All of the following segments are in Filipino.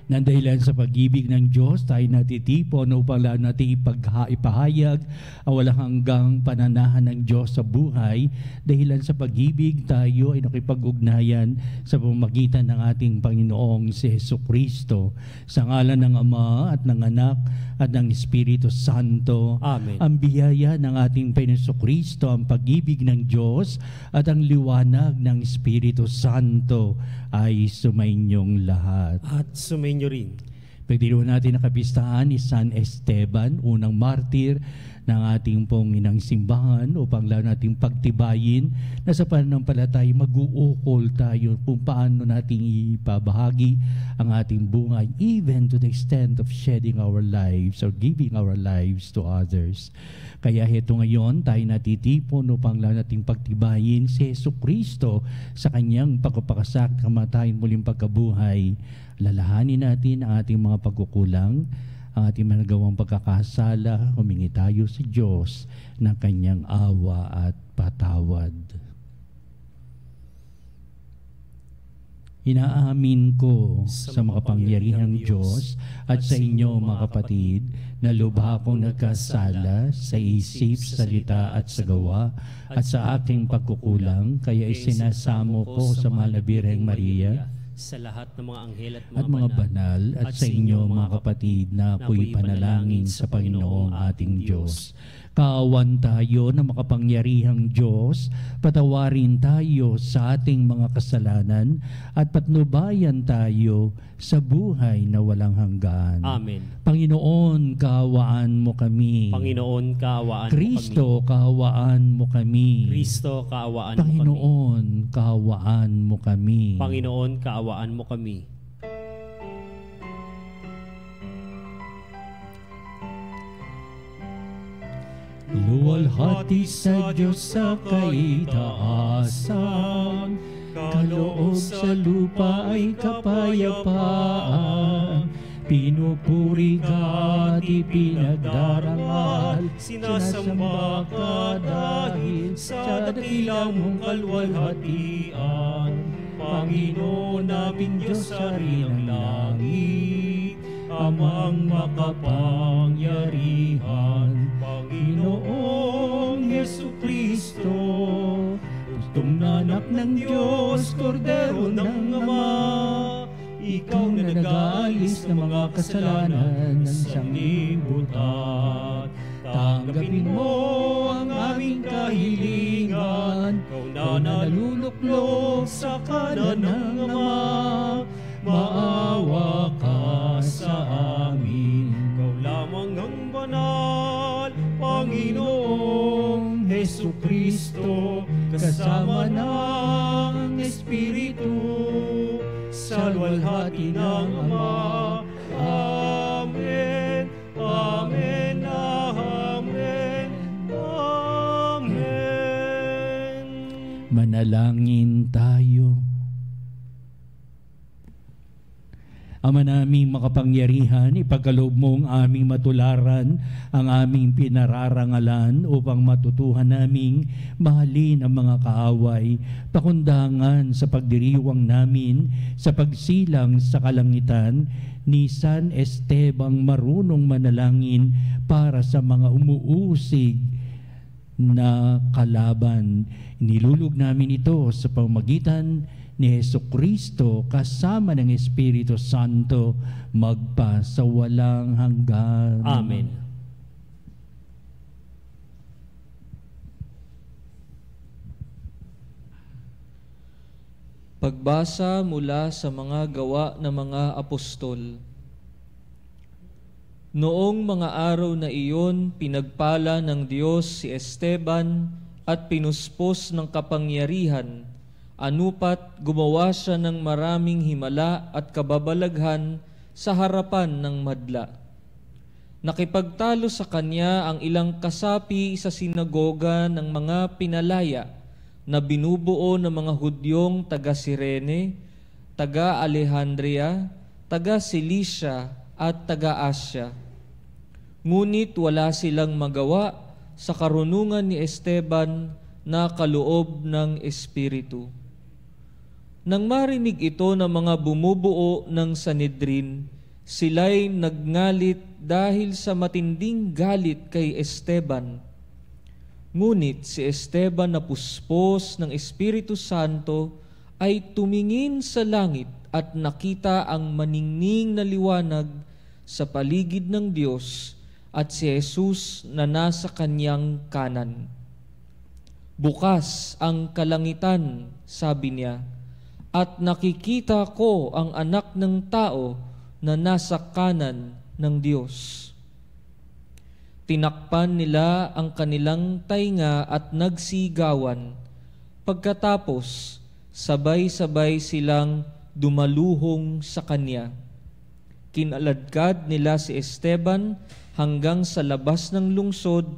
Nang dahilan sa pag-ibig ng Diyos, tayo natitipon upang lalo natin ipahayag ang walang hanggang pananahan ng Diyos sa buhay. Dahilan sa pag-ibig, tayo ay nakipag-ugnayan sa pamamagitan ng ating Panginoong si Jesucristo. Sa ngalan ng Ama at ng Anak at ng Espiritu Santo. Amen. Ang biyaya ng ating Panginoong Jesucristo, ang pag-ibig ng Diyos at ang liwanag ng Espiritu Santo ay sumainyong lahat. At sumainyo rin. Pagdiriwan natin ang kapistahan ni San Esteban, unang martir ng ating pong inang simbahan, upang lalo nating pagtibayin na sa pananampalataya mag-uukol tayo kung paano nating ipabahagi ang ating buhay, even to the extent of shedding our lives or giving our lives to others. Kaya heto ngayon tayo natitipon upang lalo nating pagtibayin si Jesucristo sa kanyang pagpapasak, kamatayan, muling pagkabuhay. Lalahanin natin ang ating mga pagkukulang, ang ating managawang pagkakasala, humingi tayo sa Diyos ng kanyang awa at patawad. Inaamin ko sa makapangyarihang Diyos at sa inyo mga kapatid na lubha akong nagkasala sa isip, salita at sa gawa at sa aking pagkukulang, kaya isinasamo ko sa mahal na Birheng Maria, sa lahat ng mga anghel at mga banal at sa inyo mga kapatid na ako'y panalangin sa Panginoong ating Diyos. Kaawan tayo na makapangyarihang Diyos, patawarin tayo sa ating mga kasalanan at patnubayan tayo sa buhay na walang hanggan. Amen. Panginoon, kaawaan mo kami. Panginoon, kaawaan Kristo, mo kami. kaawaan mo kami. Kristo, kaawaan mo kami. Panginoon, kaawaan mo kami. Panginoon, kaawaan mo kami. Luwalhati sa Diyos sa kaitaasan, kaloob sa lupa ay kapayapaan. Pinupuri ka at ipinagdarangal, sinasamba ka dahil sa dakilang mong kaluwalhatian. Panginoon naming Diyos sa rin ng langit, Amang makapangyarihan, Panginoong Jesucristo, Pustong na anak ng Diyos, Kordero ng Ama, Ikaw na nag-aalis ng mga kasalanan ng sanglibutan. Tanggapin mo ang aming kahilingan, Ikaw na naluluklok sa kanan ng Ama, maawa ka sa amin. Ikaw lamang ang banal, Panginoong Jesucristo, kasama ng Espiritu, sa luwalhati ng Ama. Amen, Amen, Amen, Amen. Manalangin tayo. Ama naming makapangyarihan, ipagkaloob mo ang aming matularan, ang aming pinararangalan upang matutuhan naming mahalin ang mga kaaway, pakundangan sa pagdiriwang namin sa pagsilang sa kalangitan ni San Esteban marunong manalangin para sa mga umuusig na kalaban. Nilulog namin ito sa pamamagitan ni Jesucristo kasama ng Espiritu Santo magpa sa walang hanggan. Amen. Pagbasa mula sa mga gawa ng mga apostol. Noong mga araw na iyon, pinagpala ng Diyos si Esteban at pinuspos ng kapangyarihan. Anupat gumawa siya ng maraming himala at kababalaghan sa harapan ng madla. Nakipagtalo sa kanya ang ilang kasapi sa sinagoga ng mga pinalaya na binubuo ng mga Hudyong taga Cirene, taga Alejandria, taga Cilicia at taga Asya. Ngunit wala silang magawa sa karunungan ni Esteban na kaloob ng Espiritu. Nang marinig ito ng mga bumubuo ng Sanhedrin, Sila'y nagngalit dahil sa matinding galit kay Esteban. Ngunit si Esteban na puspos ng Espiritu Santo ay tumingin sa langit at nakita ang maningning na liwanag sa paligid ng Diyos at si Jesus na nasa kanyang kanan. Bukas ang kalangitan, sabi niya, at nakikita ko ang anak ng tao na nasa kanan ng Diyos. Tinakpan nila ang kanilang tainga at nagsigawan. Pagkatapos, sabay-sabay silang dumaluhong sa kanya. Kinaladkad nila si Esteban hanggang sa labas ng lungsod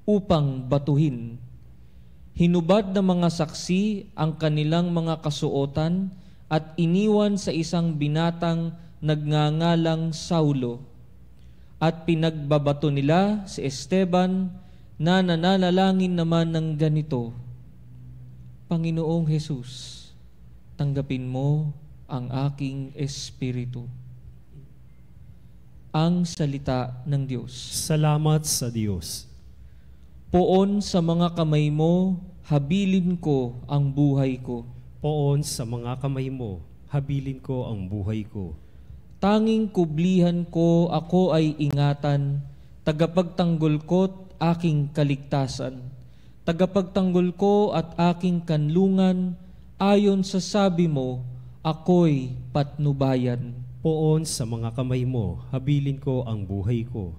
upang batuhin. Hinubad ng mga saksi ang kanilang mga kasuotan at iniwan sa isang binatang nagngangalang Saulo. At pinagbabato nila si Esteban na nananalangin naman ng ganito, Panginoong Jesus, tanggapin mo ang aking espiritu. Ang salita ng Diyos. Salamat sa Diyos. Poon sa mga kamay mo, habilin ko ang buhay ko. Poon sa mga kamay mo, habilin ko ang buhay ko. Tanging kublihan ko, ako ay ingatan, tagapagtanggol ko't aking kaligtasan. Tagapagtanggol ko at aking kanlungan, ayon sa sabi mo, ako'y patnubayan. Poon sa mga kamay mo, habilin ko ang buhay ko.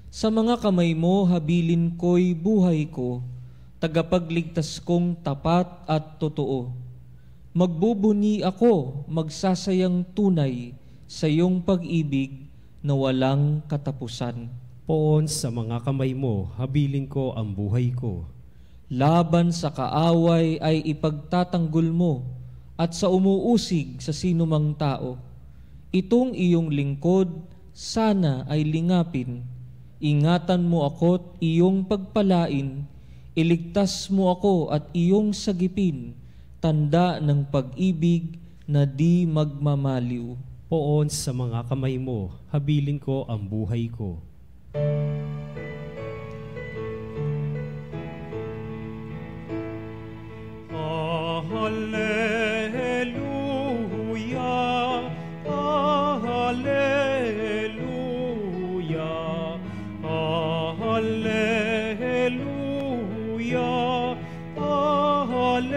Sa mga kamay mo, habilin ko'y buhay ko, tagapagligtas kong tapat at totoo. Magbubuni ako, magsasayang tunay, sa iyong pag-ibig na walang katapusan. Poon sa mga kamay mo, habilin ko ang buhay ko. Laban sa kaaway ay ipagtatanggol mo at sa umuusig sa sinumang tao. Itong iyong lingkod, sana ay lingapin. Ingatan mo ako't iyong pagpalain. Iligtas mo ako at iyong sagipin. Tanda ng pag-ibig na di magmamaliw. Poon sa mga kamay mo, habilin ko ang buhay ko. Alleluia, alleluia, alleluia, alleluia.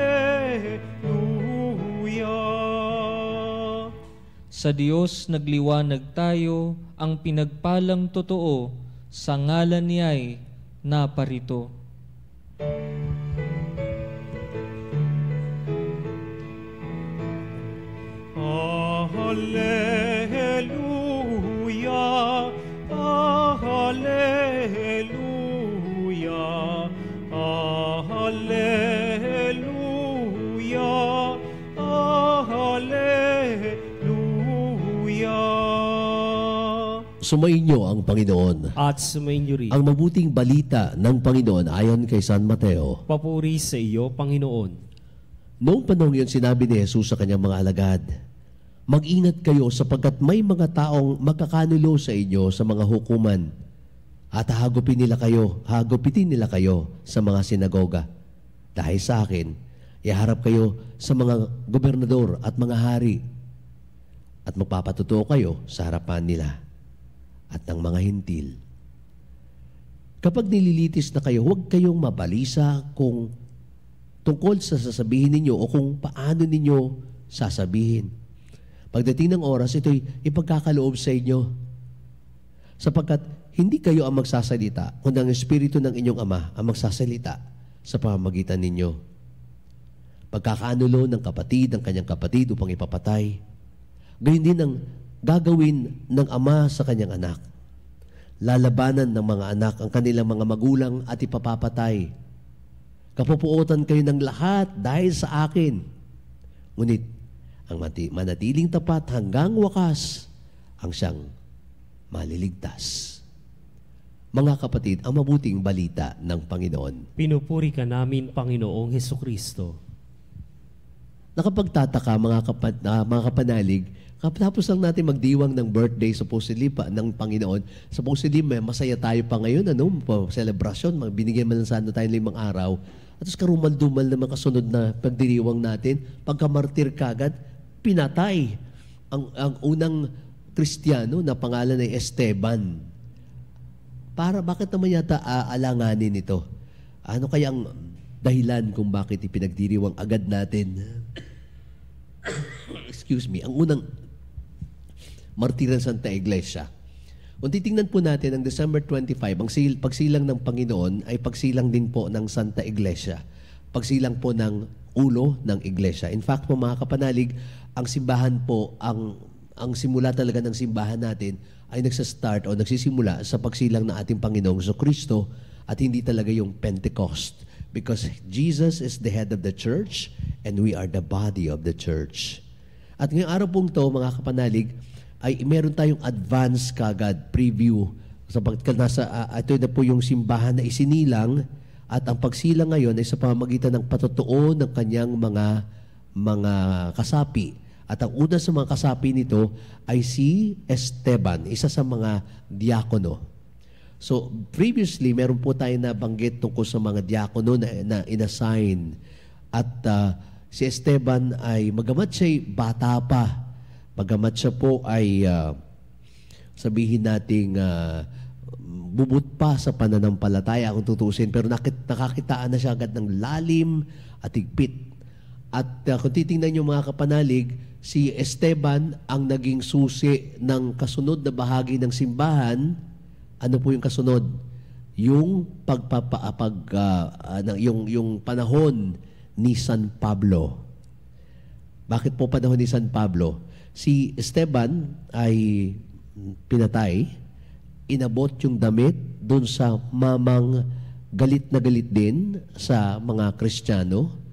Sa Diyos nagliwanag tayo, ang pinagpalang totoo, sa ngalan niya'y naparito. Alleluia, alleluia, alleluia, alleluia. Sumainyo ang Panginoon. At sumainyo rin. Ang mabuting balita ng Panginoon ayon kay San Mateo. Papuri sa iyo, Panginoon. Noong panahon yun, sinabi ni Jesus sa kanyang mga alagad, mag-ingat kayo sapagkat may mga taong magkakanulo sa inyo sa mga hukuman at hagupitin nila kayo sa mga sinagoga. Dahil sa akin, iharap kayo sa mga gobernador at mga hari at magpapatutuo kayo sa harapan nila at ng mga hintil. Kapag nililitis na kayo, huwag kayong mabalisa kung tungkol sa sasabihin ninyo o kung paano ninyo sasabihin. Pagdating ng oras, ito'y ipagkakaloob sa inyo. Sapagkat hindi kayo ang magsasalita, kundi ang Espiritu ng inyong Ama ang magsasalita sa pamamagitan ninyo. Pagkakaanulo ng kapatid ang kanyang kapatid upang ipapatay, gayon din ang gagawin ng ama sa kanyang anak. Lalabanan ng mga anak ang kanilang mga magulang at ipapapatay. Kapupuotan kayo ng lahat dahil sa akin. Ngunit, ang manatiling tapat hanggang wakas ang siyang maliligtas. Mga kapatid, ang mabuting balita ng Panginoon. Pinupuri ka namin, Panginoong Hesukristo. Nakapagtataka mga kapanalig, Kapatapos lang natin magdiwang ng birthday supposedly pa ng Panginoon. Supposedly masaya tayo pa ngayon, celebration, binigyan man ng sana tayo 5 araw. At tapos karumal-dumal naman kasunod na pagdiriwang natin, pagkamartir kagad, pinatay ang unang Kristiyano na pangalan ay Esteban. Bakit naman yata alanganin ito? Ano kaya ang dahilan kung bakit ipinagdiriwang agad natin? Excuse me, ang unang martir ng Santa Iglesia. Kung titingnan po natin, ang December 25, ang pagsilang ng Panginoon ay pagsilang din po ng Santa Iglesia. Pagsilang po ng ulo ng Iglesia. In fact po mga kapanalig, ang simbahan po, ang simula talaga ng simbahan natin ay nagsastart o nagsisimula sa pagsilang ng ating Panginoong Jesucristo at hindi talaga yung Pentecost. Because Jesus is the head of the church and we are the body of the church. At ngayong araw pong to, mga kapanalig, ay meron tayong advance kagad, preview. Sapagkat ito na po yung simbahan na isinilang at ang pagsilang ngayon ay sa pamamagitan ng patotoo ng kanyang mga kasapi. At ang una sa mga kasapi nito ay si Esteban, isa sa mga diakono. So, previously, meron po tayo na banggit tungkol sa mga diakono na inassign. At si Esteban ay, magamat siya'y bata pa, magamat siya po ay, sabihin nating, bubut pa sa pananampalataya kung tutusin, pero nakakitaan na siya agad ng lalim at higpit. At kung titingnan niyo mga kapanalig, si Esteban ang naging susi ng kasunod na bahagi ng simbahan. Ano po yung kasunod? Yung yung panahon ni San Pablo. Bakit po panahon ni San Pablo? Si Esteban ay pinatay, inabot yung damit doon sa mamang galit na galit din sa mga Kristiyano.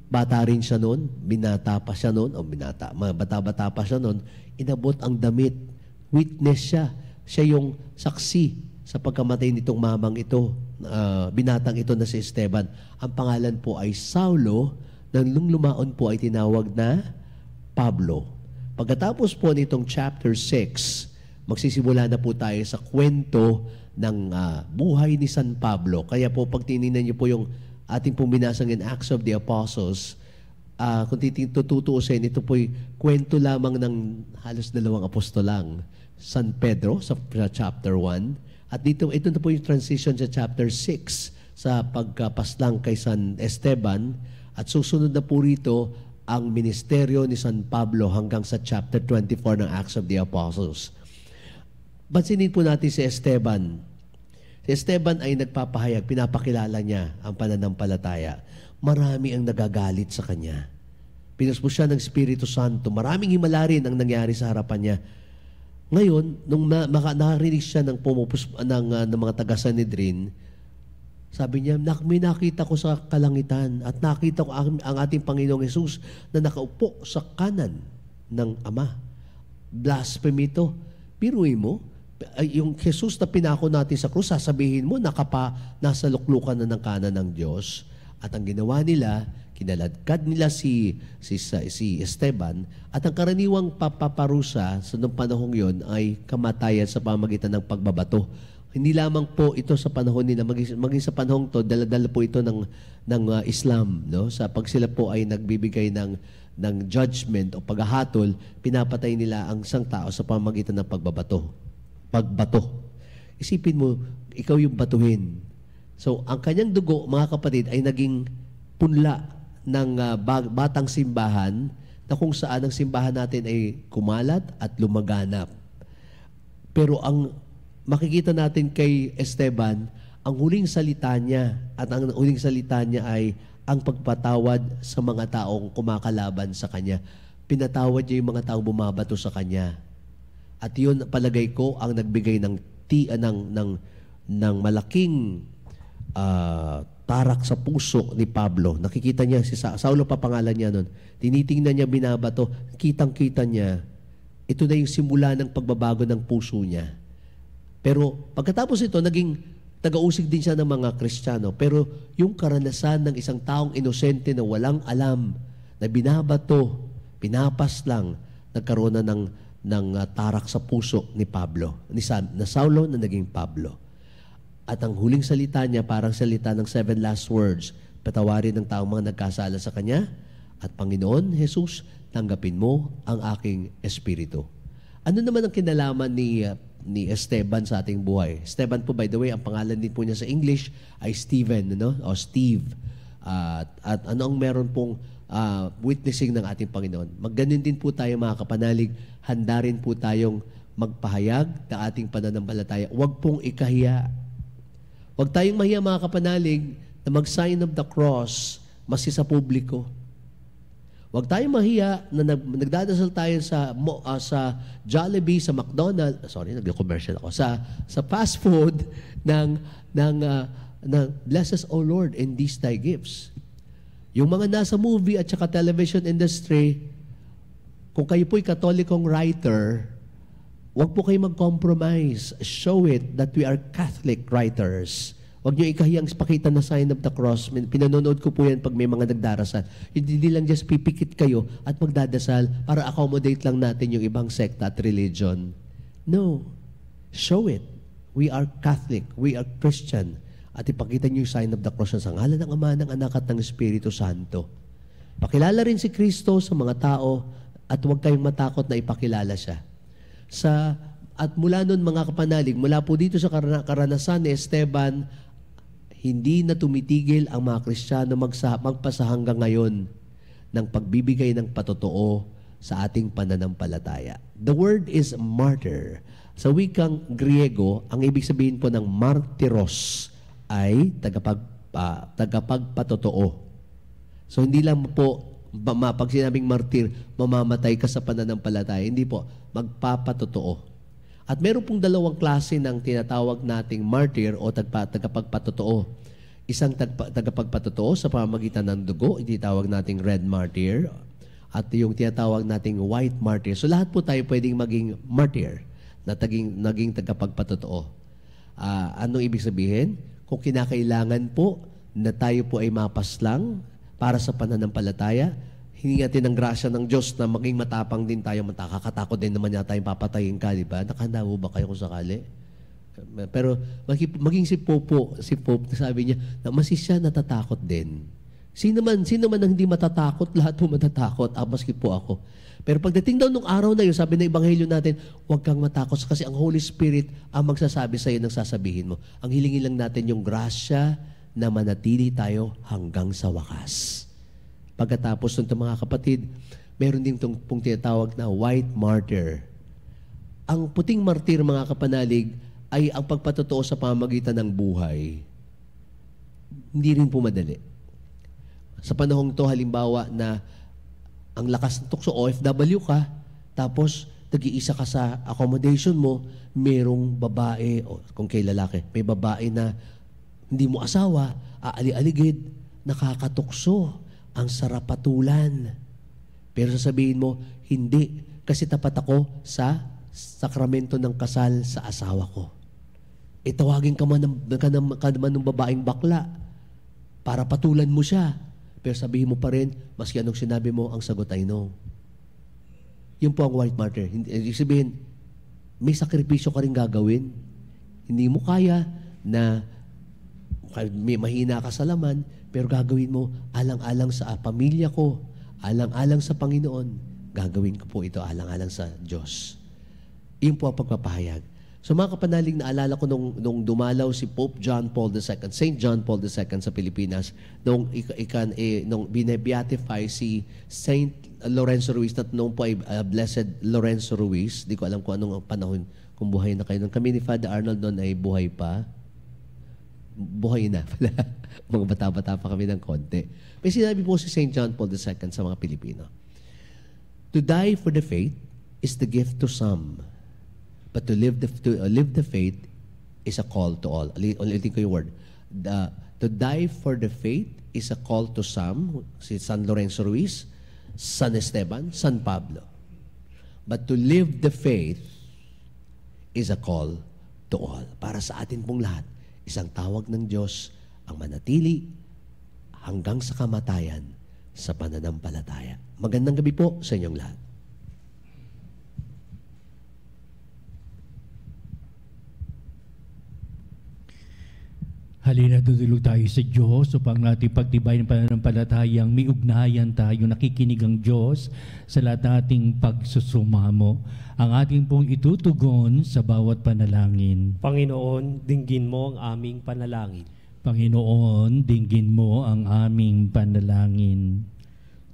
Bata rin siya noon, binata pa siya noon, bata-bata pa siya noon, inabot ang damit. Witness siya. Siya yung saksi sa pagkamatay nitong mamang ito, binatang ito na si Esteban. Ang pangalan po ay Saulo, nang lumaon po ay tinawag na Pablo. Pagkatapos po nitong chapter 6, magsisimula na po tayo sa kwento ng buhay ni San Pablo. Kaya po pag tinignan niyo po yung ating puminasang in Acts of the Apostles, kung tutuusin, ito po'y kwento lamang ng halos 2 apostol lang. San Pedro sa chapter 1. At ito na po yung transition sa chapter 6 sa pagkapaslang kay San Esteban. At susunod na po rito ang ministeryo ni San Pablo hanggang sa chapter 24 ng Acts of the Apostles. Bansinin po natin si Esteban. Si Esteban ay nagpapahayag, pinapakilala niya ang pananampalataya. Marami ang nagagalit sa kanya. Pinuspo siya ng Espiritu Santo. Maraming himala rin ang nangyari sa harapan niya. Ngayon, nung nakarinig siya ng mga taga-Sanhedrin, sabi niya, may nakita ko sa kalangitan at nakita ko ang ating Panginoong Hesus na nakaupo sa kanan ng Ama. Blasphemy ito. Piruin mo, yung Jesus na pinako natin sa krus, sasabihin mo, nasa luklukan na ng kanan ng Diyos. At ang ginawa nila, kinaladkad nila si Esteban, at ang karaniwang paparusa sa noong panahong yon ay kamatayan sa pamagitan ng pagbabato. Hindi lamang po ito sa panahon nila, maging sa panahong to, dala-dala po ito ng Islam. No? Sa pag sila po ay nagbibigay ng judgment o paghahatol, pinapatay nila ang isang tao sa pamagitan ng pagbato. Isipin mo, ikaw yung batuhin. So, ang kanyang dugo, mga kapatid, ay naging punla ng batang simbahan na kung saan ang simbahan natin ay kumalat at lumaganap. Pero ang makikita natin kay Esteban, ang huling salita niya at ang huling salita niya ay ang pagpatawad sa mga taong kumakalaban sa kanya. Pinatawad niya yung mga taong bumabato sa kanya. At yun, palagay ko, ang nagbigay ng malaking tarak sa puso ni Pablo. Nakikita niya, si Saulo pa pangalan niya nun. Tinitingnan niya, binabato. Kitang-kita niya, ito na yung simula ng pagbabago ng puso niya. Pero pagkatapos ito, naging taga-usig din siya ng mga Kristiyano. Pero yung karanasan ng isang taong inosente na walang alam, na binabato, pinapas lang, nagkaroon ng tarak sa puso ni Pablo, na Saulo na naging Pablo. At ang huling salita niya, parang salita ng 7 last words, patawarin ng taong mga nagkasala sa Kanya, at Panginoon Jesus, tanggapin mo ang aking espiritu. Ano naman ang kinalaman ni Esteban sa ating buhay? Esteban po, by the way, ang pangalan din po niya sa English ay Stephen, o Steve. At ano ang meron pong witnessing ng ating Panginoon? Magganon din po tayo mga kapanalig, handa rin po tayong magpahayag ng ating pananampalataya. Huwag pong ikahiya. Huwag tayong mahiya mga kapanalig na mag-sign of the cross masi sa publiko. Huwag tayong mahiya na nagdadasal tayo sa Jollibee, sa McDonald's, nag-commercial ako, sa fast food ng bless us, O Lord, in these thy gifts. Yung mga nasa movie at saka television industry, kung kayo po'y katolikong writer, huwag po kayo mag-compromise. Show it that we are Catholic writers. Huwag nyo ikahiyang pakita na sign of the cross. Pinanonood ko po yan pag may mga nagdarasal. Hindi lang just pipikit kayo at magdadasal para accommodate lang natin yung ibang sekta at religion. No. Show it. We are Catholic. We are Christian. At ipakita nyo yung sign of the cross sa ngalan ng Ama, ng Anak at ng Espiritu Santo. Pakilala rin si Kristo sa mga tao at huwag kayong matakot na ipakilala siya. At mula nun mga kapanalig, mula po dito sa karanasan ni Esteban, hindi na tumitigil ang mga Kristiyano magpasa hanggang ngayon ng pagbibigay ng patotoo sa ating pananampalataya. The word is martyr. Sa wikang Griego, ang ibig sabihin po ng martyros ay tagapagpatotoo. So hindi lang po pag sinabing martir, mamamatay ka sa pananampalataya. Hindi po, magpapatotoo. At meron pong dalawang klase ng tinatawag nating martyr o tagapagpatotoo. Isang tagapagpatotoo sa pamamagitan ng dugo, ititawag nating red martyr, at yung tinatawag nating white martyr. So lahat po tayo pwedeng maging martyr na naging tagapagpatotoo. Anong ibig sabihin? Kung kinakailangan po na tayo po ay mapaslang para sa pananampalataya, hiningi natin ng grasya ng Diyos na maging matapang din tayo, makakatakot din naman yata yung papatayin ka, di ba? Nakahanda mo ba kayo kung sakali? Pero maging si Pope, sabi niya, na maski siya natatakot din. Sino man ang hindi matatakot, lahat po matatakot, maski po ako. Pero pagdating daw nung araw na yun, sabi ng Ebanghelyo natin, huwag kang matakot kasi ang Holy Spirit ang magsasabi sa iyo ng sasabihin mo. Ang hilingin lang natin yung grasya na manatili tayo hanggang sa wakas. Pagkatapos nito mga kapatid, meron din pong tinatawag na white martyr. Ang puting martyr mga kapanalig ay ang pagpatotoo sa pamamagitan ng buhay. Hindi rin po madali. Sa panahong to halimbawa na ang lakas ng tukso, OFW ka, tapos nag-iisa ka sa accommodation mo, merong babae, o kung kay lalaki, may babae na hindi mo asawa, aali-aligid, nakakatukso, ang sarap patulan. Pero sasabihin mo, hindi, kasi tapat ako sa sakramento ng kasal sa asawa ko. Tawagin ka man ng babaeng bakla para patulan mo siya. Pero sabihin mo pa rin, maski anong sinabi mo, ang sagot ay no. Yun po ang white martyr. Ibig sabihin, may sakripisyo ka rin gagawin. Hindi mo kaya na may mahina ka sa laman, pero gagawin mo alang-alang sa pamilya ko, alang-alang sa Panginoon, gagawin ko po ito alang-alang sa Diyos. Iyon po ang pagpapahayag. So mga kapanalig, naalala ko nung dumalaw si Pope John Paul II, St. John Paul II sa Pilipinas, nung bine-beatify si St. Lorenzo Ruiz, at noong po ay Blessed Lorenzo Ruiz, di ko alam kung anong panahon, kung buhay na kayo. Nung kami ni Father Arnold noon ay buhay pa. Buhay na pala. Mga bata-bata pa kami ng konti. May sinabi po si St. John Paul II sa mga Pilipino, "To die for the faith is the gift to some. But to live the faith is a call to all." Ulitin ko yung word. To die for the faith is a call to some, si San Lorenzo Ruiz, San Esteban, San Pablo. But to live the faith is a call to all. Para sa atin pong lahat, isang tawag ng Diyos ang manatili hanggang sa kamatayan sa pananampalataya. Magandang gabi po sa inyong lahat. Halina, dudulog tayo sa Diyos upang natin pagtibayin ng pananampalatayang may ugnayan tayo, nakikinig ang Diyos sa lahat nating pagsusumamo. Ang ating pong itutugon sa bawat panalangin. Panginoon, dinggin mo ang aming panalangin. Panginoon, dinggin mo ang aming panalangin.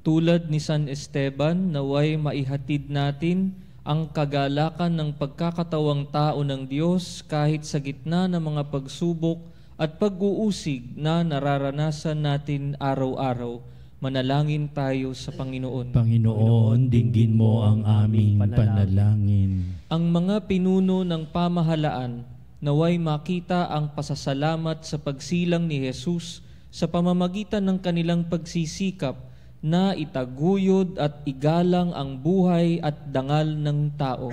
Tulad ni San Esteban, naway maihatid natin ang kagalakan ng pagkakatawang tao ng Diyos kahit sa gitna ng mga pagsubok at pag-uusig na nararanasan natin araw-araw. Manalangin tayo sa Panginoon. Panginoon, dinggin mo ang aming panalangin. Ang mga pinuno ng pamahalaan naway makita ang pasasalamat sa pagsilang ni Jesus sa pamamagitan ng kanilang pagsisikap na itaguyod at igalang ang buhay at dangal ng tao.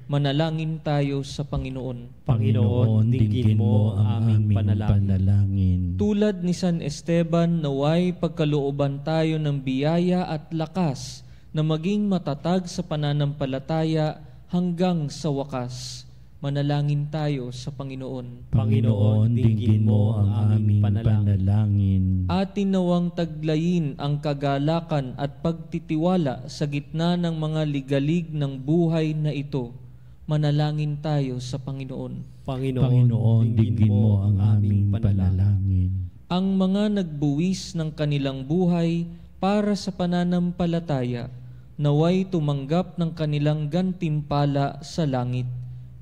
Manalangin tayo sa Panginoon. Panginoon, dinggin mo ang aming panalangin. Tulad ni San Esteban, naway pagkalooban tayo ng biyaya at lakas na maging matatag sa pananampalataya hanggang sa wakas. Manalangin tayo sa Panginoon. Panginoon, dinggin mo ang aming panalangin. Atin nawang taglayin ang kagalakan at pagtitiwala sa gitna ng mga ligalig ng buhay na ito. Manalangin tayo sa Panginoon. Panginoon, dinggin mo ang aming panalangin. Ang mga nagbuwis ng kanilang buhay para sa pananampalataya, naway tumanggap ng kanilang gantimpala sa langit.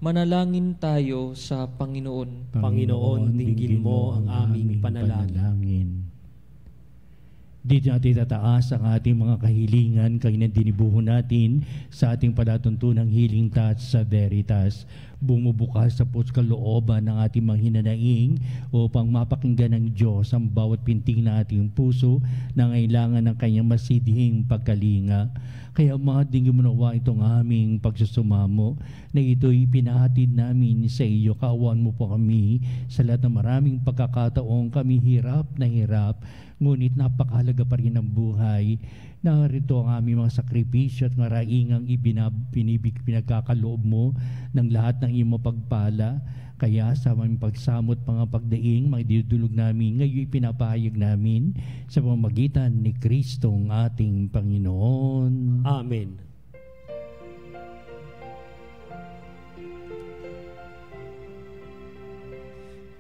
Manalangin tayo sa Panginoon. Panginoon, dinggin mo ang aming panalangin. Dito natin tataas ang ating mga kahilingan kaya dinibuho natin sa ating palatuntunang Healing Touch sa Veritas. Bumubukas sa kalooban ng ating mga hinanaing upang mapakinggan ng Diyos ang bawat pinting na ating puso na ngailangan ng kanyang masidhing pagkalinga. Kaya mga dinggin mo nawa itong aming pagsusumamo na ito'y pinahatid namin sa iyo. Kaawaan mo po kami sa lahat ng maraming pagkakataong kami hirap na hirap. Ngunit napakahalaga pa rin ang buhay. Narito ang aming mga sakripisyo at maraingang pinagkakaloob mo ng lahat ng iyong pagpala. Kaya sa aming pagsamot, mga pagdaing, mga didulog namin, ngayon pinapahayag namin sa pamamagitan ni Kristong ating Panginoon. Amen.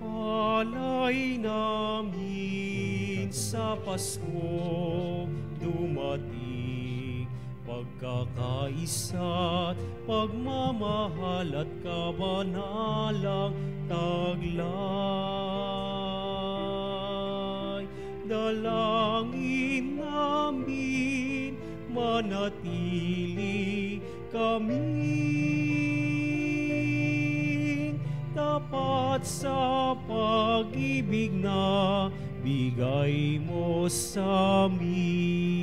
Alay namin sa Pasko dumating, pagkakaisa, pagmamahal at kabanalang taglay. Dalangin namin manatili kami tapat sa pag-ibig na bigay mo sa amin.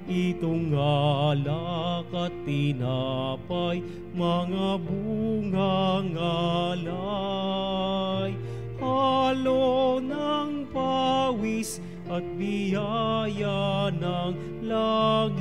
Itong alak at tinapay, mga bungang alay, halo ng pawis at biyaya ng langit.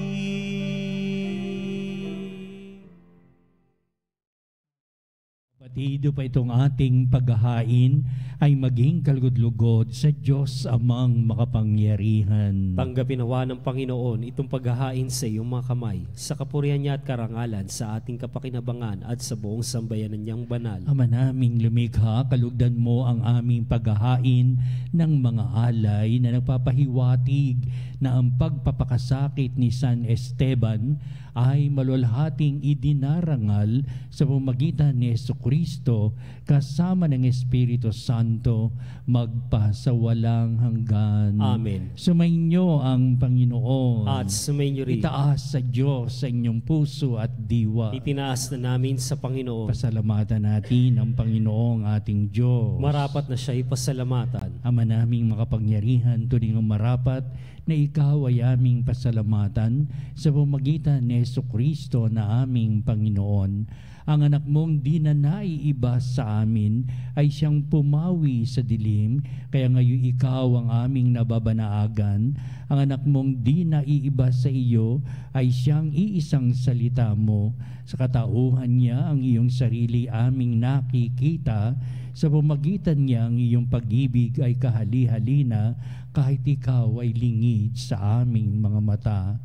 Batido pa itong ating paghahain ay maging kalugod-lugod sa Diyos amang makapangyarihan. Tanggapin nawa ng Panginoon itong paghahain sa iyong mga kamay, sa kapurihan niya at karangalan, sa ating kapakinabangan at sa buong sambayanan niyang banal. Ama naming lumikha, kalugdan mo ang aming paghahain ng mga alay na nagpapahiwatig na ang pagpapakasakit ni San Esteban ay malulhating idinarangal sa pamamagitan ni Jesucristo kasama ng Espiritu Santo magpasawalang hanggan. Amen. Sumainyo ang Panginoon. At sumainyo rin. Itaas sa Diyos sa inyong puso at diwa. Itinaas na namin sa Panginoon. Pasalamatan natin ang Panginoong ating Diyos. Marapat na siya ipasalamatan. Ama naming makapangyarihan, turing ang marapat na ikaw ay aming pasalamatan sa pamamagitan ni Jesucristo na aming Panginoon. Ang anak mong di na naiiba sa amin ay siyang pumawi sa dilim, kaya ngayon ikaw ang aming nababanaagan. Ang anak mong di naiiba sa iyo ay siyang iisang salita mo. Sa katauhan niya ang iyong sarili aming nakikita. Sa pamagitan niya ang iyong pag-ibig ay kahali-halina, kahit ikaw ay lingid sa aming mga mata.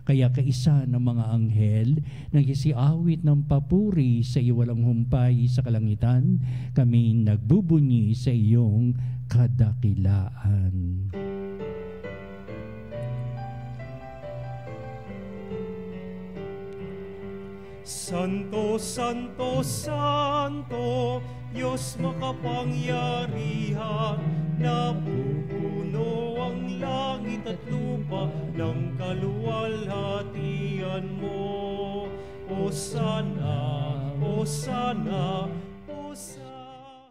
Kaya kaisa ng mga anghel, nagsisiawit ng papuri sa iyo walang humpay sa kalangitan, kami nagbubunyi sa iyong kadakilaan. Santo, Santo, Santo, Diyos makapangyarihan, napupuno ang langit at lupa ng kaluwalhatian mo. Hosana, Hosana, Hosana.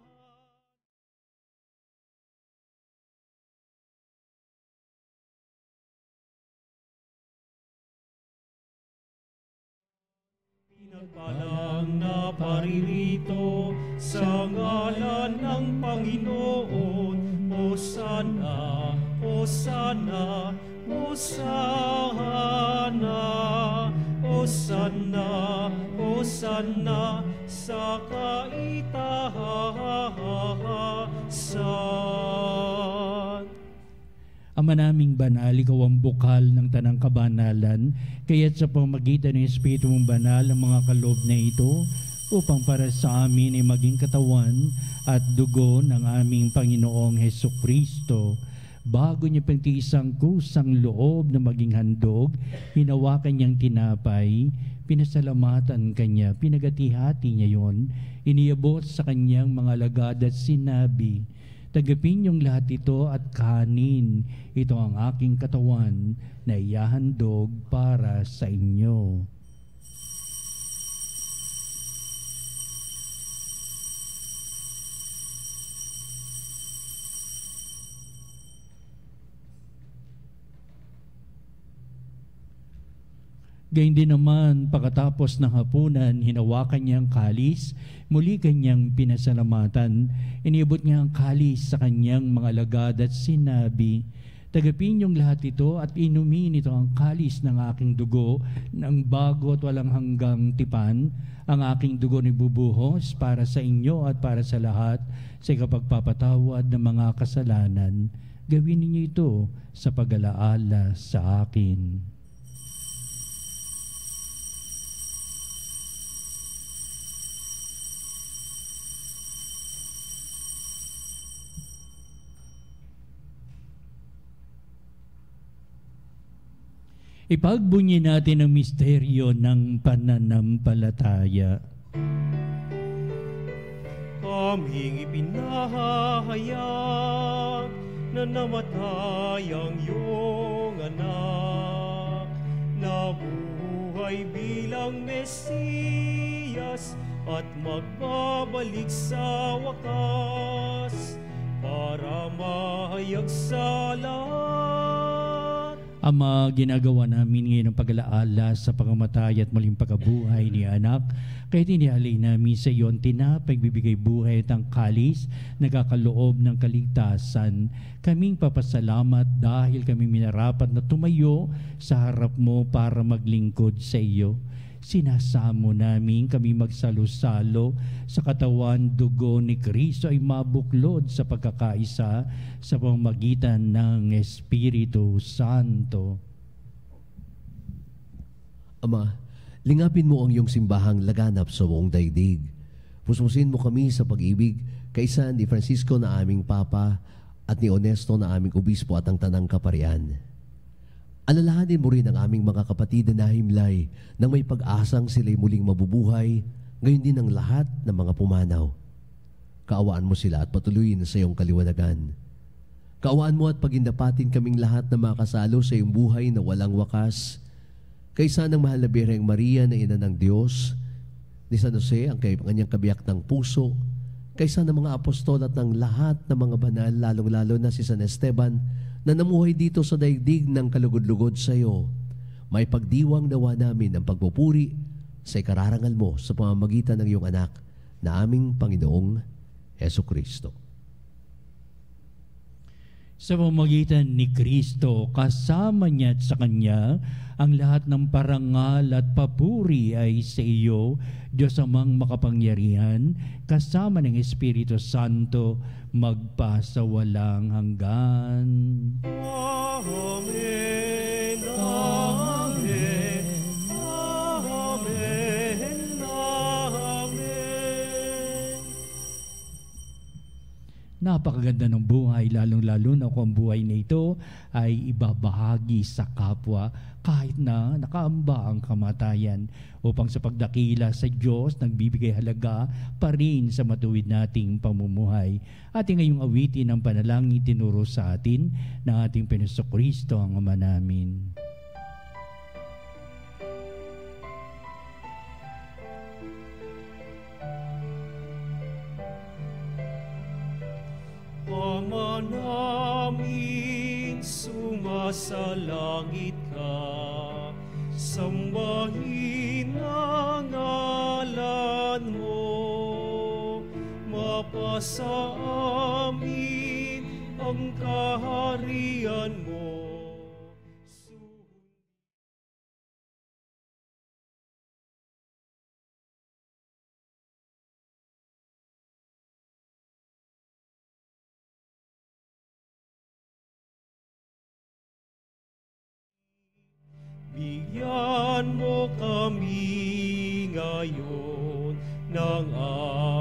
Pinagpalang na paririto sa ngalan ng Panginoon. Hosana, Hosana, Hosana, Hosana, Hosana sa kaitaasan. Ama naming banal, ikaw ang bukal ng tanang kabanalan, kaya't sa pamagitan ng Espiritu mong banal ang mga kaloob na ito, upang para sa amin ay maging katawan at dugo ng aming Panginoong Hesukristo. Bago niya pagtiisang kusang loob na maging handog, hinawakan niyang tinapay, pinasalamatan kanya, pinagati-hati niya yon, iniabot sa kanyang mga alagad at sinabi, "Tagapin niyong lahat ito at kanin. Ito ang aking katawan na ihahandog para sa inyo." Gayun din naman, pagkatapos ng hapunan, hinawakan niya ang kalis, muli kanyang pinasalamatan, iniabot niya ang kalis sa kanyang mga alagad at sinabi, "Tagapin niyong lahat ito at inumin ito ang kalis ng aking dugo, ng bago at walang hanggang tipan. Ang aking dugo ni bubuhos para sa inyo at para sa lahat sa ikapagpapatawad ng mga kasalanan. Gawin ninyo ito sa pag-alaala sa akin." Ipagbunyi natin ang misteryo ng pananampalataya. Aming ipinahayag na namatay ang iyong anak, nabuhay bilang Mesiyas at magbabalik sa wakas para mahayag sa lahat. Ama, ginagawa namin ngayon ang pag-alaala sa pangamatay at muling pagkabuhay ni anak, kahit inialay namin sa iyo ang tinapay, bibigay buhay at ang kalis, nagkakaloob ng kaligtasan. Kaming papasalamat dahil kami minarapat na tumayo sa harap mo para maglingkod sa iyo. Sinasamo namin kami magsalo-salo sa katawan dugo ni Kristo ay mabuklod sa pagkakaisa sa pamamagitan ng Espiritu Santo. Ama, lingapin mo ang iyong simbahang laganap sa buong daigdig. Puspusin mo kami sa pag-ibig kaisa ni Francisco na aming Papa at ni Onesto na aming Obispo at ang Tanang Kaparian. Alalahanin mo rin ang aming mga kapatid na nahimlay nang may pag-asang sila'y muling mabubuhay, gayon din ang lahat ng mga pumanaw. Kaawaan mo sila at patuloyin sa iyong kaliwanagan. Kaawaan mo at pagindapatin kaming lahat na makasalo sa iyong buhay na walang wakas, kaysa ng mahal na Birheng Maria na ina ng Diyos, ni San Jose ang kanyang kabiyak ng puso, kaysa ng mga apostol at ng lahat ng mga banal, lalong-lalo na si San Esteban, na namuhay dito sa daigdig ng kalugod-lugod sa iyo. May pagdiwang nawa namin ang pagpupuri sa ikararangal mo sa pamamagitan ng iyong anak na aming Panginoong Hesukristo. Sa pamamagitan ni Kristo, kasama niya at sa Kanya, ang lahat ng parangal at papuri ay sa iyo, Diyos Amang makapangyarihan, kasama ng Espiritu Santo, magpasawalang hanggan. Amen. Amen. Amen. Amen. Napakaganda ng buhay, lalong-lalo na kung ang buhay na ito ay ibabahagi sa kapwa kahit na nakaamba ang kamatayan, upang sa pagdakila sa Diyos nagbibigay halaga pa rin sa matuwid nating pamumuhay. Ating ngayong awitin ang panalangin tinuro sa atin ng ating Panginoon ang Ama namin. Ama namin, sumasalangit ka, sambahin ang ngalan mo, mapasa amin ang kaharian mo. Bigyan mo kami ngayon ng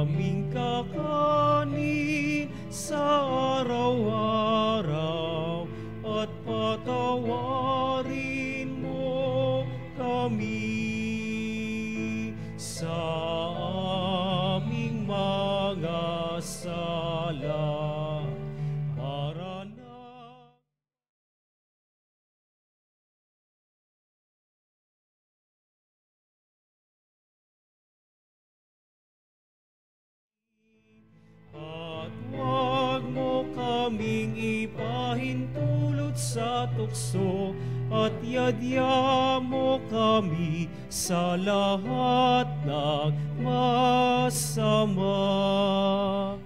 aming kakanin sa araw-araw, at patawarin mo kami sa aming mga sala. At huwag mo kaming ipahintulot sa tukso, at yadya mo kami sa lahat ng masama.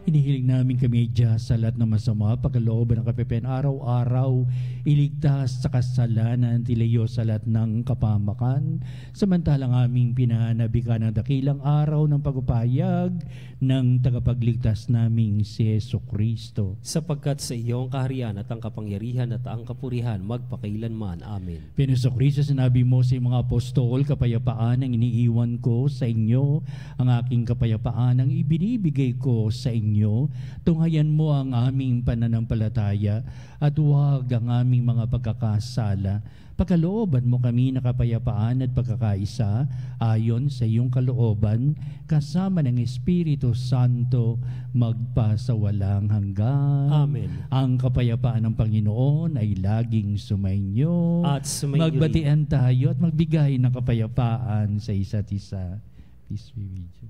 Inihiling namin kami Diyos sa lahat ng masama, pagkalooban ng kapipian araw-araw, iligtas sa kasalanan, tilayo sa lahat ng kapamakan, samantalang aming pinanabikan ng dakilang araw ng pagpapahayag ng tagapagligtas naming si Hesukristo. Sapagkat sa iyo ang kaharian at ang kapangyarihan at ang kapurihan magpakailanman. Amen. Panginoon Kristo, sinabi mo sa mga apostol, kapayapaan ang iniiwan ko sa inyo, ang aking kapayapaan ang ibinibigay ko sa inyo. Tunghayan mo ang aming pananampalataya at huwag ang aming mga pagkakasala. Pagkalooban mo kami na kapayapaan at pagkakaisa ayon sa iyong kalooban, kasama ng Espiritu Santo, magpasawalang hanggan. Amen. Ang kapayapaan ng Panginoon ay laging sumainyo. At sumainyo Magbatian tayo at magbigay ng kapayapaan sa isa't isa. Peace be with you.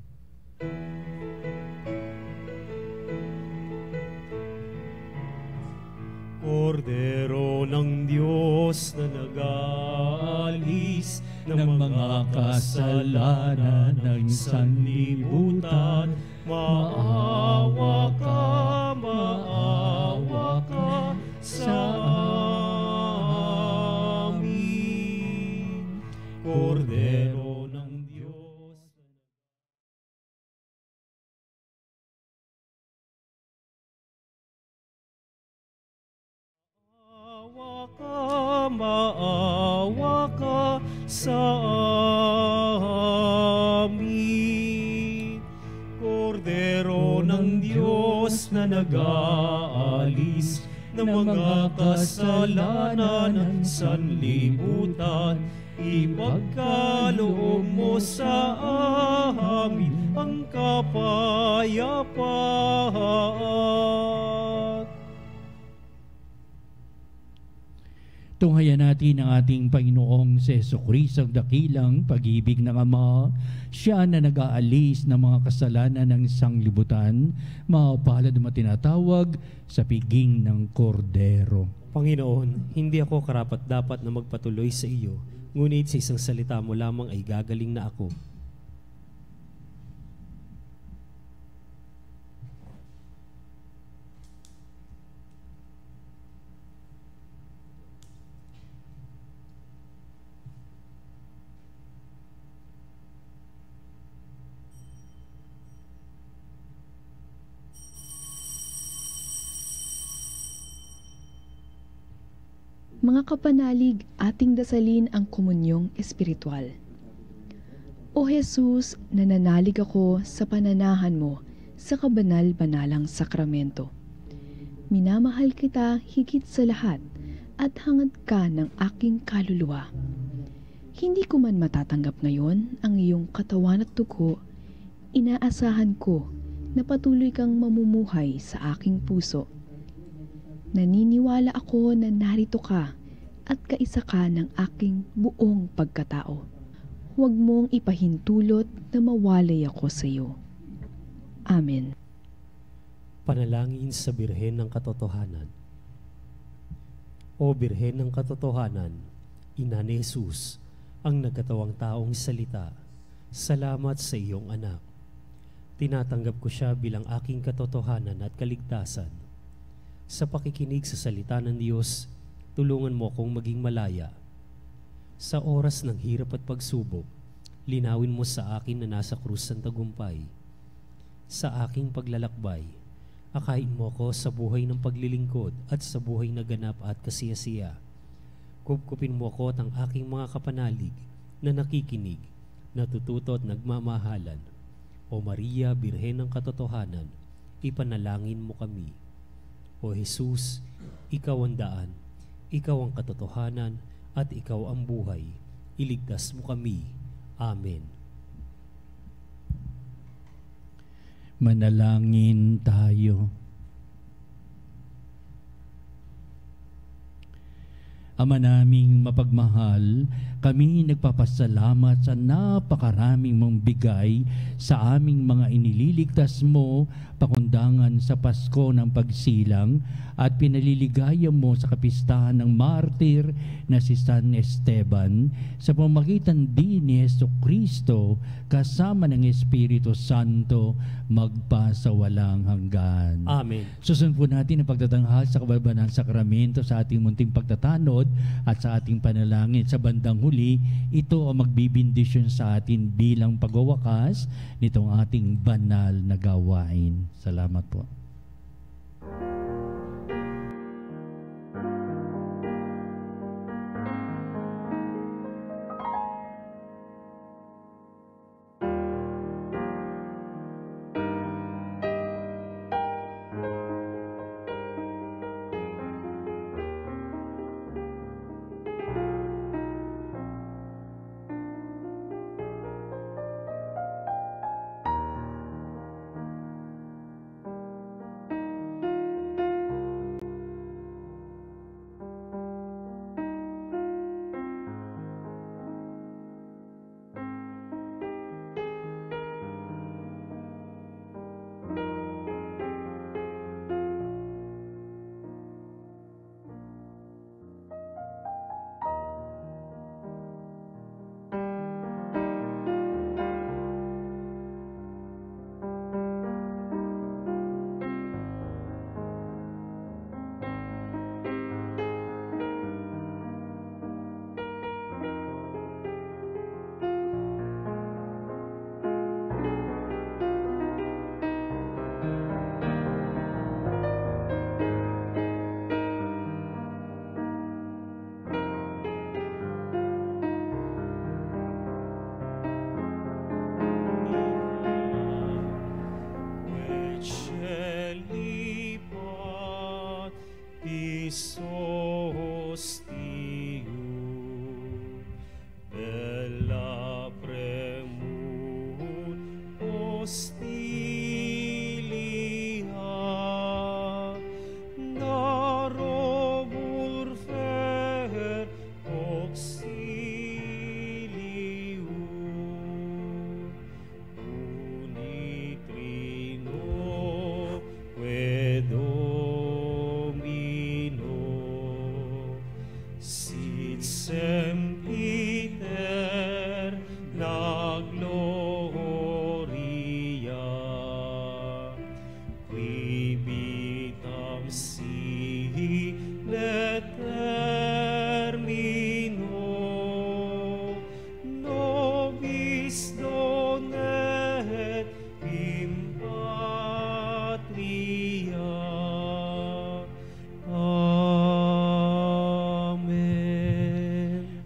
Kordero ng Diyos na nag-aalis ng mga kasalanan ng sanlibutan, maawa ka sa amin. Kordero ng Diyos. Maawa ka sa amin. Kordero ng Diyos na nag-aalis ng mga kasalanan ng sanlibutan, ipagkaloob mo sa amin ang kapayapaan. Tunghayan natin ang ating Panginoong si Hesukristo, ang dakilang pag-ibig ng Ama. Siya na nag-aalis ng mga kasalanan ng sanglibutan, mapalad na tinatawag sa piging ng kordero. Panginoon, hindi ako karapat-dapat na magpatuloy sa iyo, ngunit sa isang salita mo lamang ay gagaling na ako. Mga kapanalig, ating dasalin ang komunyong espiritual. O Jesus, nananalig ako sa pananahan mo sa kabanal-banalang sakramento. Minamahal kita higit sa lahat at hangad ka ng aking kaluluwa. Hindi ko man matatanggap ngayon ang iyong katawan at dugo, inaasahan ko na patuloy kang mamumuhay sa aking puso. Naniniwala ako na narito ka at kaisa ka ng aking buong pagkatao. Huwag mong ipahintulot na mawalay ako sa iyo. Amen. Panalangin sa Birhen ng Katotohanan. O Birhen ng Katotohanan, Ina ni Jesus, ang nagkatawang taong salita, salamat sa iyong anak. Tinatanggap ko siya bilang aking katotohanan at kaligtasan. Sa pakikinig sa salita ng Diyos, tulungan mo akong maging malaya. Sa oras ng hirap at pagsubok, linawin mo sa akin na nasa krus ang tagumpay. Sa aking paglalakbay, akain mo ako sa buhay ng paglilingkod at sa buhay na ganap at kasiyasiya. Kupkupin mo ako at ang aking mga kapanalig na nakikinig, natututo at nagmamahalan. O Maria, Birhen ng Katotohanan, ipanalangin mo kami. O Jesus, ikaw ang daan, ikaw ang katotohanan, at ikaw ang buhay. Iligtas mo kami. Amen. Manalangin tayo. Ama naming mapagmahal, kami nagpapasalamat sa napakaraming mong bigay sa aming mga inililigtas mo pakundangan sa Pasko ng Pagsilang at pinaliligaya mo sa kapistahan ng martir na si San Esteban sa pamamagitan din ni Jesucristo kasama ng Espiritu Santo magpa sa walang hanggan. Amen. Susunod po natin ang pagtatanghal sa kabalbanang sakramento sa ating munting pagtatanod at sa ating panalangin. Sa bandang huli, ito ang magbibindisyon sa atin bilang pagwawakas nitong ating banal na gawain. Salamat po.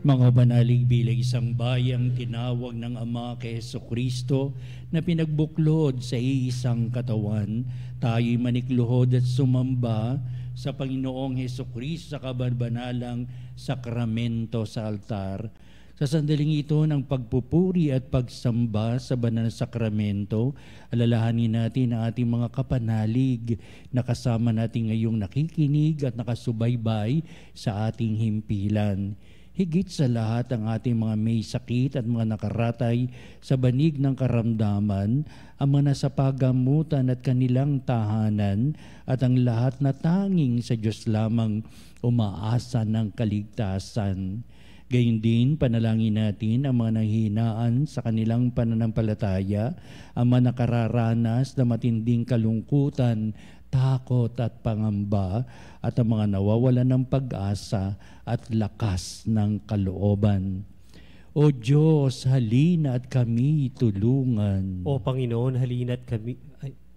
Mga banalig bilang isang bayang tinawag ng Ama kay Jesucristo na pinagbuklod sa iisang katawan, tayo'y manikluhod at sumamba sa Panginoong Jesucristo sa kabanalang sakramento sa altar. Sa sandaling ito ng pagpupuri at pagsamba sa banal na sakramento, alalahanin natin ang ating mga kapanalig na kasama natin ngayong nakikinig at nakasubaybay sa ating himpilan. Higit sa lahat ang ating mga may sakit at mga nakaratay sa banig ng karamdaman, ang mga nasa pagamutan at kanilang tahanan, at ang lahat na tanging sa Diyos lamang umaasa ng kaligtasan. Gayun din, panalangin natin ang mga nanghihinaan sa kanilang pananampalataya, ang mga nakararanas na matinding kalungkutan, takot at pangamba, at ang mga nawawalan ng pag-asa at lakas ng kalooban. O Diyos, halina at kami tulungan. O Panginoon, halina't kami.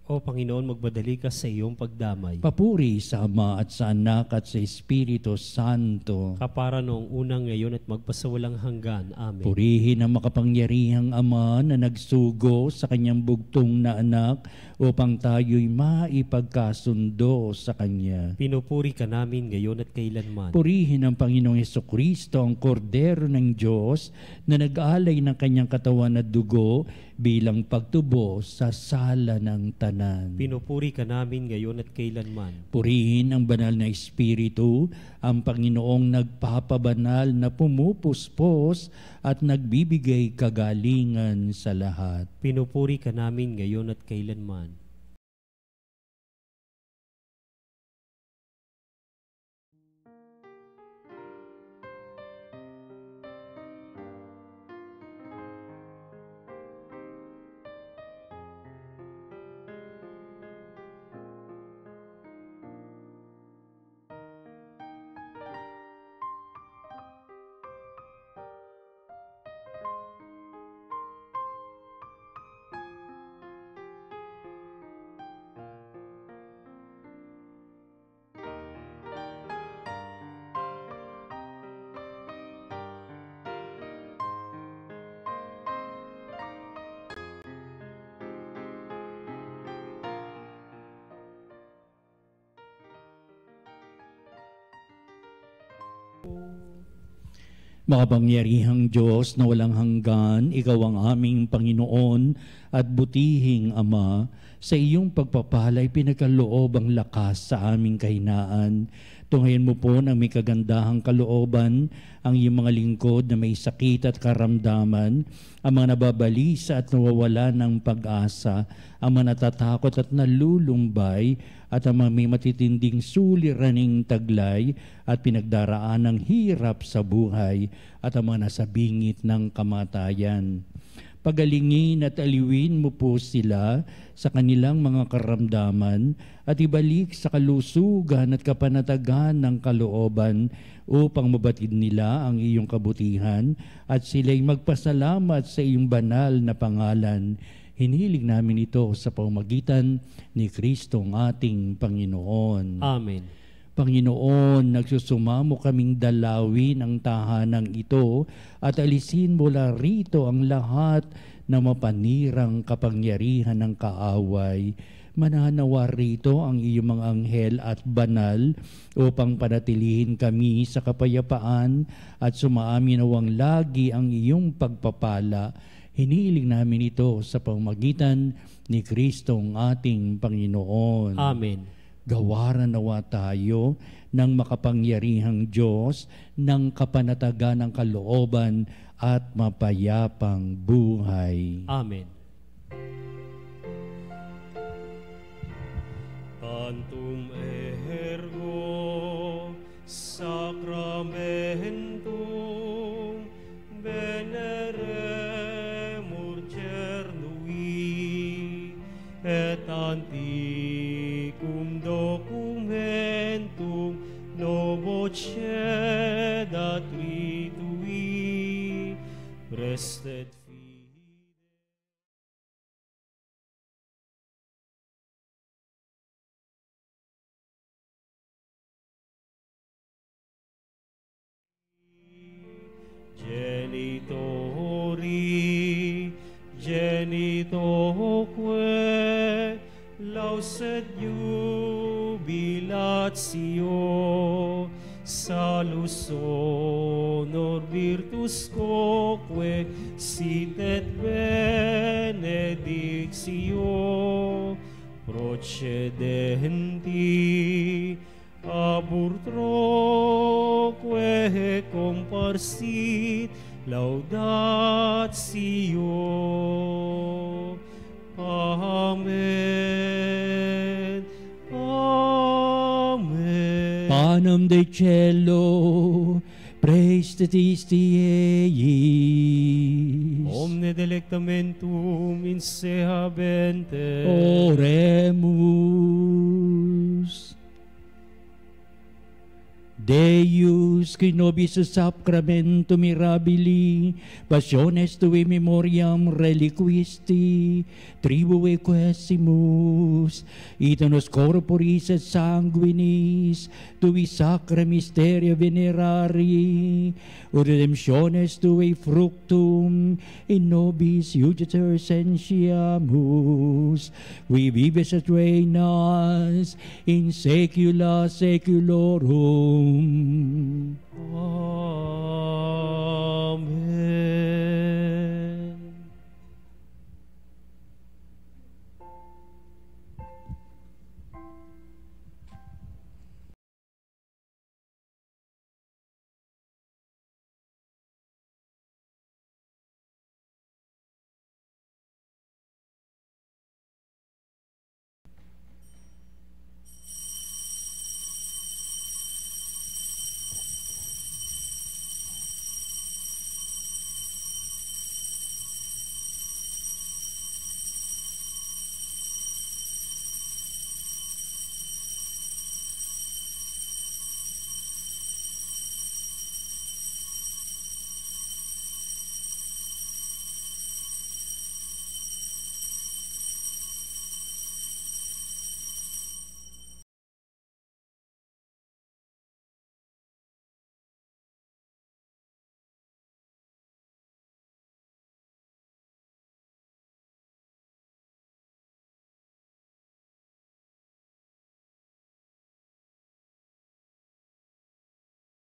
O Panginoon, magmadali ka sa iyong pagdamay. Papuri sa Ama at sa Anak at sa Espiritu Santo. Kapara noong unang, ngayon at magpasawalang hanggan. Amen. Purihin ang makapangyarihang Ama na nagsugo sa kanyang bugtong na anak upang tayo'y maipagkasundo sa Kanya. Pinupuri ka namin ngayon at kailanman. Purihin ang Panginoong Jesucristo, ang Kordero ng Diyos na nag-alay ng kanyang katawan at dugo bilang pagtubo sa sala ng tanan. Pinupuri ka namin ngayon at kailanman. Purihin ang banal na Espiritu, ang Panginoong nagpapabanal na pumupuspos at nagbibigay kagalingan sa lahat. Pinupuri ka namin ngayon at kailanman. Makapangyarihang Diyos na walang hanggan, Ikaw ang aming Panginoon at butihing Ama. Sa iyong pagpapalay, pinagkaloob ang lakas sa aming kahinaan. Tunghayan mo po ng may kagandahang kalooban ang iyong mga lingkod na may sakit at karamdaman, ang mga nababalisa at nawawala ng pag-asa, ang mga natatakot at nalulumbay, at ang mga may matitinding suliraning taglay at pinagdaraan ng hirap sa buhay, at ang mga nasa bingit ng kamatayan. Pagalingin at aliwin mo po sila sa kanilang mga karamdaman at ibalik sa kalusugan at kapanatagan ng kalooban upang mabatid nila ang iyong kabutihan at sila'y magpasalamat sa iyong banal na pangalan. Hinihiling namin ito sa pamamagitan ni Kristong ating Panginoon. Amen. Panginoon, nagsusumamo kaming dalawin ang tahanang ito at alisin mula rito ang lahat na mapanirang kapangyarihan ng kaaway. Mananawa rito ang iyong mga anghel at banal upang panatilihin kami sa kapayapaan at sumaaminawang lagi ang iyong pagpapala. Hinihiling namin ito sa pamamagitan ni Kristong ating Panginoon. Amen. Gawaran nawa tayo ng makapangyarihang Diyos, ng kapanatagan ng kalooban at mapayapang buhay. Amen. Tantum ergo sacramentum veneremur cernui et antiquum documentum novo cedat ritui restet genitori, genitoque, lauset jubilatio, salus honor virtus quoque, sit et benedictio, procedenti abur troque comparsit laudatio. Amen. Amen. Panem de cielo, praestetiste eis. Omne delectamentum in se habente. Oremus. Deus, qui nobis sacramento mirabili, passiones tui memoriam reliquisti, tribue quesimus, itanos corporis et sanguinis, tui sacra mysteria venerari, ut redemptiones tui fructum, in nobis iuditor sentiamus, qui vives et reinas, in saecula saeculorum. Amen.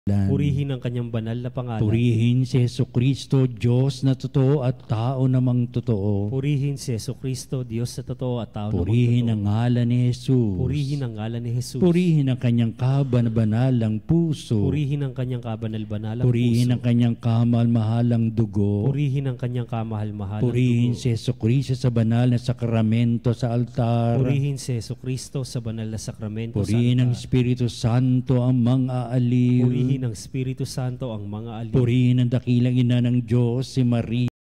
Purihin ang kanyang banal na pangalan. Purihin si Jesucristo, Diyos na totoo at tao namang totoo. Purihin si Jesucristo, Diyos na totoo at tao Purihin namang ang ngalan ni Jesus. Purihin ang ngalan ni Jesus. Purihin ang kanyang kaban-banalang puso. Purihin ang kanyang kabanal-banalang Purihin puso. ang kanyang kamal-mahalang dugo. Purihin ang kanyang kamahal-mahalang Purihin dugo. si Jesucristo sa banal na sakramento sa altar. Purihin si Jesucristo sa banal na sakramento Purihin sa ang altar. Espiritu Santo ang mga aliw. Purihin ang Espiritu Santo ang mga alip. Purihin ang dakilang ina ng Diyos, si Maria.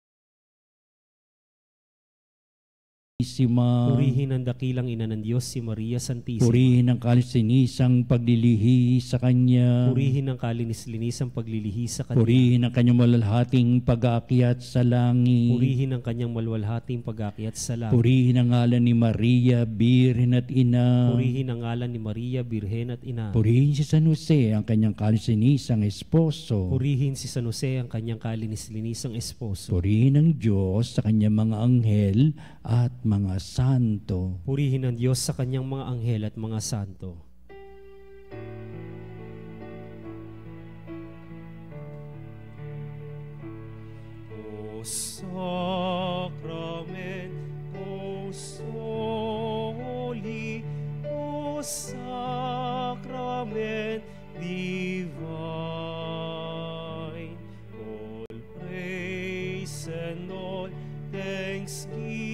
Purihin ang dakilang ina ng Diyos, si Maria Santissima. Purihin ang kalisinisang paglilihi sa Kanya. Purihin ang kalinis-linisang paglilihi sa Kanya. Purihin ang Kanyang malalhating pag-aakyat sa langit. Purihin ang kanyang malwalhating pag-aakyat sa langit. Purihin ang ngalan ni Maria, Birhen at Ina. Purihin ang ngalan ni Maria, Birhen at Ina. Purihin si San Jose, ang kanyang kalisinisang esposo. Purihin si San Jose, ang kanyang kalinis-linisang esposo. Purihin ang Diyos sa kanyang mga anghel at mga santo. Purihin ang Diyos sa kanyang mga anghel at mga santo. O sacrament, o soli, o sacrament divine, all praise and all thanksgiving